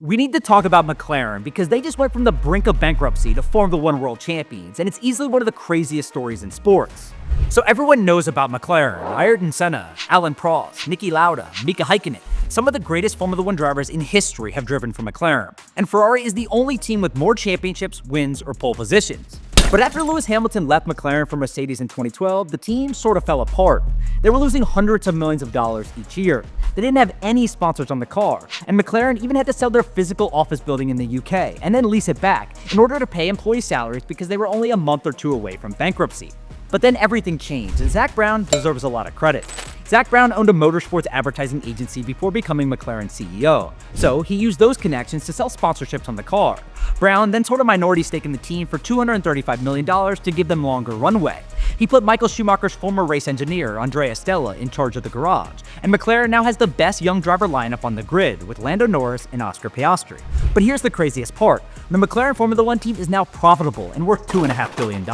We need to talk about McLaren because they just went from the brink of bankruptcy to Formula One world champions, and it's easily one of the craziest stories in sports. So everyone knows about McLaren, Ayrton Senna, Alan Prost, Niki Lauda, Mika Häkkinen. Some of the greatest Formula One drivers in history have driven for McLaren, and Ferrari is the only team with more championships, wins, or pole positions. But after Lewis Hamilton left McLaren for Mercedes in 2012, the team sort of fell apart. They were losing hundreds of millions of dollars each year. They didn't have any sponsors on the car, and McLaren even had to sell their physical office building in the UK and then lease it back in order to pay employee salaries because they were only a month or two away from bankruptcy. But then everything changed, and Zak Brown deserves a lot of credit. Zak Brown owned a motorsports advertising agency before becoming McLaren's CEO, so he used those connections to sell sponsorships on the car. Brown then sold a minority stake in the team for $235 million to give them longer runway. He put Michael Schumacher's former race engineer, Andrea Stella, in charge of the garage, and McLaren now has the best young driver lineup on the grid with Lando Norris and Oscar Piastri. But here's the craziest part. The McLaren Formula One team is now profitable and worth $2.5 billion.